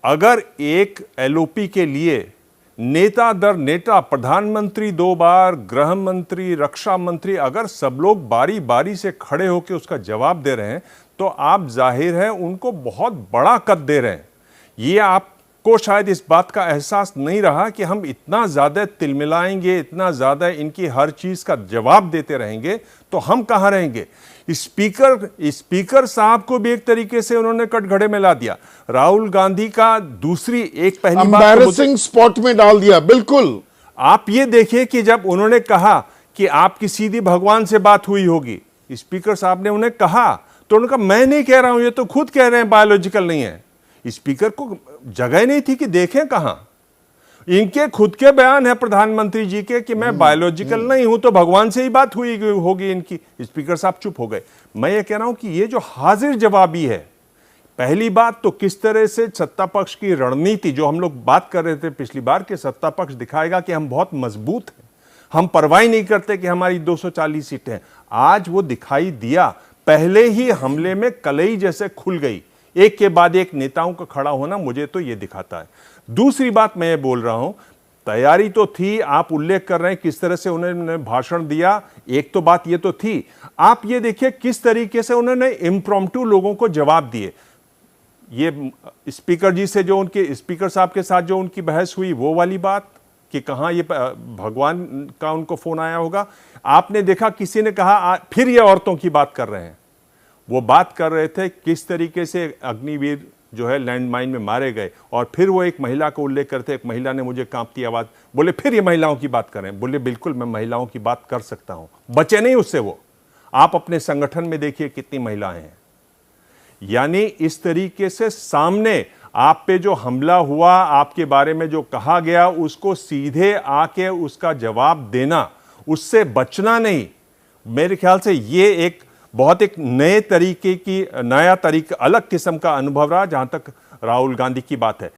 अगर एक एलओपी के लिए नेता दर नेता, प्रधानमंत्री 2 बार, गृह मंत्री, रक्षा मंत्री, अगर सब लोग बारी बारी से खड़े होकर उसका जवाब दे रहे हैं तो आप जाहिर है उनको बहुत बड़ा कद दे रहे हैं। ये आपको शायद इस बात का एहसास नहीं रहा कि हम इतना ज़्यादा तिलमिलाएंगे, इतना ज़्यादा इनकी हर चीज़ का जवाब देते रहेंगे तो हम कहाँ रहेंगे। स्पीकर साहब को भी एक तरीके से उन्होंने कटघरे में ला दिया। राहुल गांधी का दूसरी एक पहली बात एम्बैरेसिंग स्पॉट में डाल दिया। बिल्कुल, आप ये देखिए कि जब उन्होंने कहा कि आपकी सीधी भगवान से बात हुई होगी, स्पीकर साहब ने उन्हें कहा तो उन्होंने कहा मैं नहीं कह रहा हूं, ये तो खुद कह रहे हैं बायोलॉजिकल नहीं है। स्पीकर को जगह नहीं थी कि देखें कहां। इनके खुद के बयान है प्रधानमंत्री जी के कि मैं बायोलॉजिकल नहीं हूं तो भगवान से ही बात हुई होगी इनकी। स्पीकर साहब चुप हो गए। मैं ये कह रहा हूं कि ये जो हाजिर जवाबी है, पहली बात तो किस तरह से सत्ता पक्ष की रणनीति, जो हम लोग बात कर रहे थे पिछली बार, कि सत्ता पक्ष दिखाएगा कि हम बहुत मजबूत हैं, हम परवाह नहीं करते कि हमारी 240 सीटें हैं। आज वो दिखाई दिया। पहले ही हमले में कलई जैसे खुल गई, एक के बाद एक नेताओं का खड़ा होना मुझे तो ये दिखाता है। दूसरी बात मैं ये बोल रहा हूं, तैयारी तो थी, आप उल्लेख कर रहे हैं किस तरह से उन्होंने भाषण दिया, एक तो बात ये तो थी। आप ये देखिए किस तरीके से उन्होंने इम्प्रॉम्प्टू लोगों को जवाब दिए। ये स्पीकर जी से जो उनके स्पीकर साहब के साथ जो उनकी बहस हुई, वो वाली बात कि कहां ये भगवान का उनको फोन आया होगा। आपने देखा किसी ने कहा फिर ये औरतों की बात कर रहे हैं। वो बात कर रहे थे किस तरीके से अग्निवीर जो है लैंडमाइन में मारे गए, और फिर वो एक महिला को उल्लेख करते, एक महिला ने मुझे कांपती आवाज बोले फिर ये महिलाओं की बात करें। बोले बिल्कुल मैं महिलाओं की बात कर सकता हूं, बचे नहीं उससे वो। आप अपने संगठन में देखिए कितनी महिलाएं हैं। यानी इस तरीके से सामने आप पे जो हमला हुआ, आपके बारे में जो कहा गया, उसको सीधे आके उसका जवाब देना, उससे बचना नहीं। मेरे ख्याल से ये एक बहुत एक नए तरीके की, नया तरीका, अलग किस्म का अनुभव रहा जहां तक राहुल गांधी की बात है।